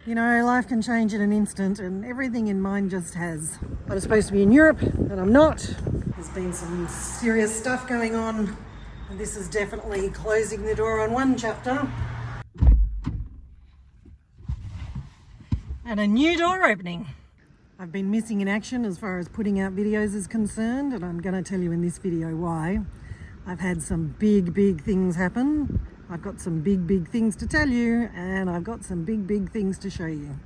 You know, life can change in an instant and everything in mine just has. I was supposed to be in Europe and I'm not. There's been some serious stuff going on and this is definitely closing the door on one chapter and a new door opening. I've been missing in action as far as putting out videos is concerned, and I'm going to tell you in this video why. I've had some big things happen. I've got some big things to tell you, and I've got some big things to show you.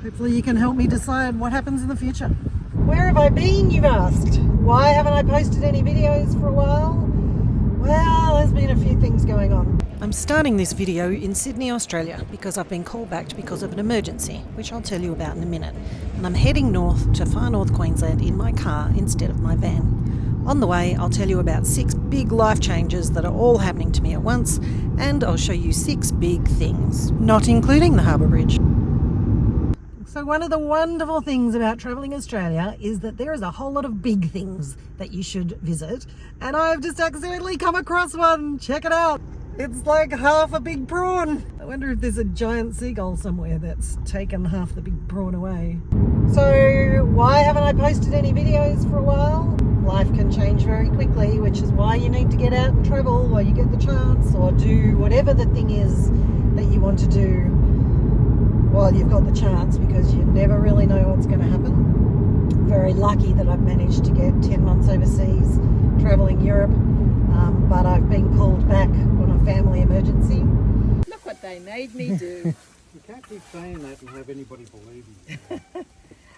Hopefully you can help me decide what happens in the future. Where have I been, you've asked? Why haven't I posted any videos for a while? Well, there's been a few things going on. I'm starting this video in Sydney, Australia, because I've been called back because of an emergency, which I'll tell you about in a minute. And I'm heading north to far north Queensland in my car instead of my van. On the way, I'll tell you about 6 big life changes that are all happening to me at once, and I'll show you 6 big things, not including the Harbour Bridge. So one of the wonderful things about travelling Australia is that there is a whole lot of big things that you should visit, and I've just accidentally come across one. Check it out. It's like half a big prawn. I wonder if there's a giant seagull somewhere that's taken half the big prawn away. So why haven't I posted any videos for a while? Life can change very quickly, which is why you need to get out and travel while you get the chance, or do whatever the thing is that you want to do while you've got the chance, because you never really know what's going to happen. I'm very lucky that I've managed to get 10 months overseas travelling Europe, but I've been called back on a family emergency. Look what they made me do. You can't keep saying that and have anybody believe you.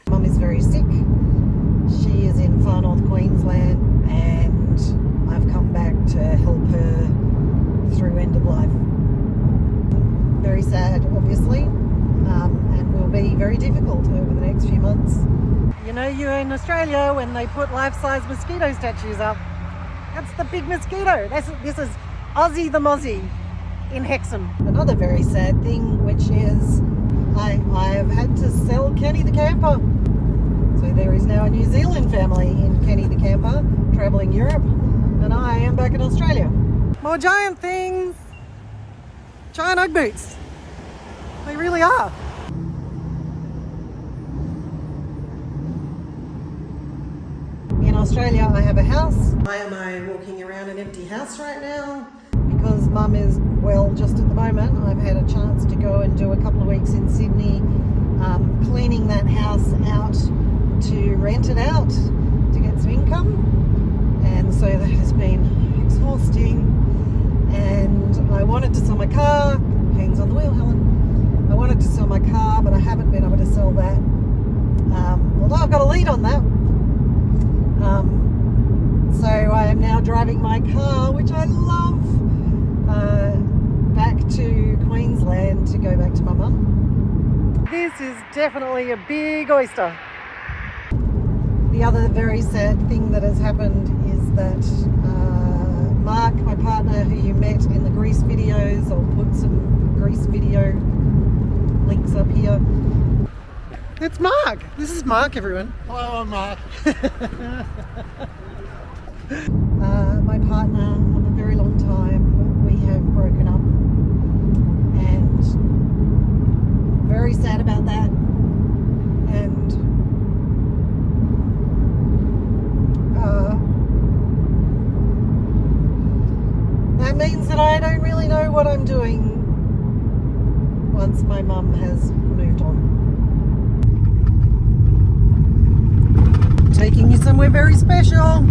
Mum is very sick. She is in far north Queensland and I've come back to help her through end of life. Very sad, obviously, and will be very difficult over the next few months. You know, you're in Australia when they put life-size mosquito statues up. That's the big mosquito. This is Aussie the Mosquito in Hexham. Another very sad thing, which is I have had to sell Kenny the camper. So there is now a New Zealand family in Kenny the camper travelling Europe, and I am back in Australia. More giant things. Giant Ugg boots. They really are. In Australia I have a house. Why am I walking around an empty house right now? Because Mum is well just at the moment. I've had a chance to go and do a couple of weeks in Sydney cleaning that house out to rent it out to get some income, and so that has been exhausting. And I wanted to sell my car. Hands on the wheel, Helen. I wanted to sell my car, but I haven't been able to sell that, although I've got a lead on that. So I am now driving my car, which I love, back to Queensland to go back to my mum. This is definitely a big oyster. The other very sad thing that has happened is that Mark, my partner, who you met in the Greece videos, I'll put some Greece video links up here. It's Mark. This is Mark, everyone. Hello, I'm Mark. My partner of a very long time, we have broken up, and very sad about that. And that means that I don't really know what I'm doing once my mum has moved on. Taking you somewhere very special.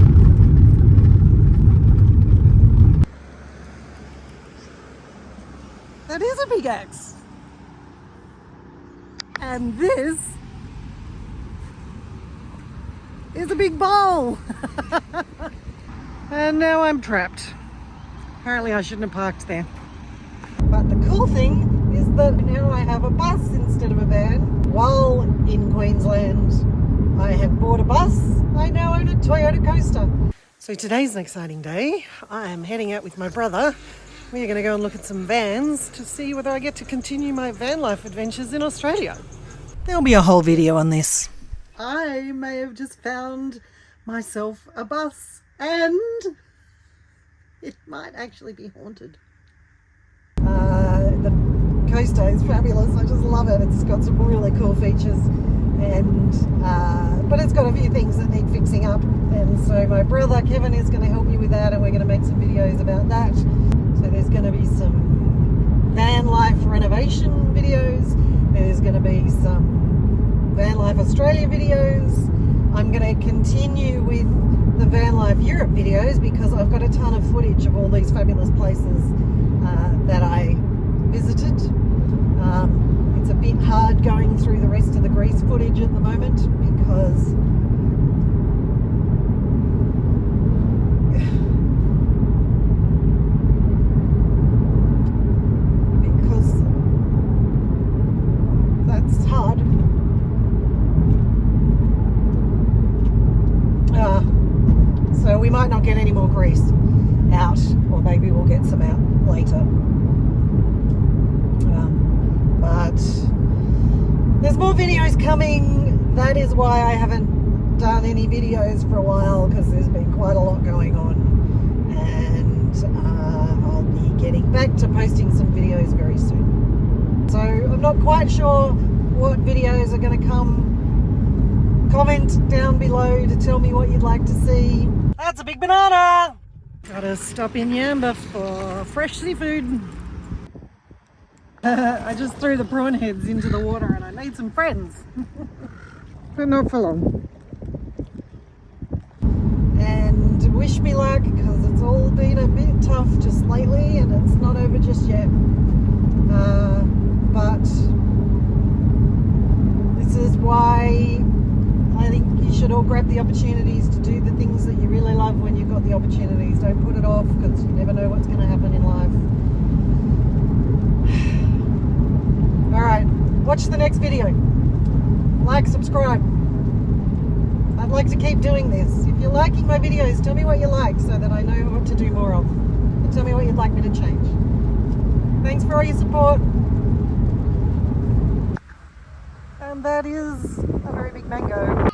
That is a big axe. And this is a big bowl. And now I'm trapped. Apparently I shouldn't have parked there. But the cool thing is that now I have a bus instead of a van. While in Queensland, I have bought a bus. I now own a Toyota Coaster. So today's an exciting day. I am heading out with my brother. We are going to go and look at some vans to see whether I get to continue my van life adventures in Australia. There'll be a whole video on this. I may have just found myself a bus, and it might actually be haunted. The coaster is fabulous. I just love it. It's got some really cool features, and but it's got a few things that need fixing up. And so my brother Kevin is going to help me with that, and we're going to make some videos about that. So there's going to be some van life renovation videos. There's going to be some van life Australia videos. I'm going to continue with the van life Europe videos because I've got a ton of footage of all these fabulous places that I visited. It's a bit hard going through the rest of the Greece footage at the moment because that's hard. So we might not get any more Greece out, or maybe we'll get some out later. But there's more videos coming. That is why I haven't done any videos for a while, because there's been quite a lot going on, and I'll be getting back to posting some videos very soon. So I'm not quite sure what videos are going to come. Comment down below to tell me what you'd like to see. That's a big banana! Gotta stop in Yamba for fresh seafood. I just threw the prawn heads into the water and I made some friends. But not for long. And wish me luck, because it's all been a bit tough just lately and it's not over just yet. But this is why I think you should all grab the opportunities to do the things that you really love when you've got the opportunities. Don't put it off, because you never know what's going to happen in life. Alright, watch the next video. Like, subscribe. I'd like to keep doing this. If you're liking my videos, tell me what you like so that I know what to do more of. And tell me what you'd like me to change. Thanks for all your support. And that is a very big mango.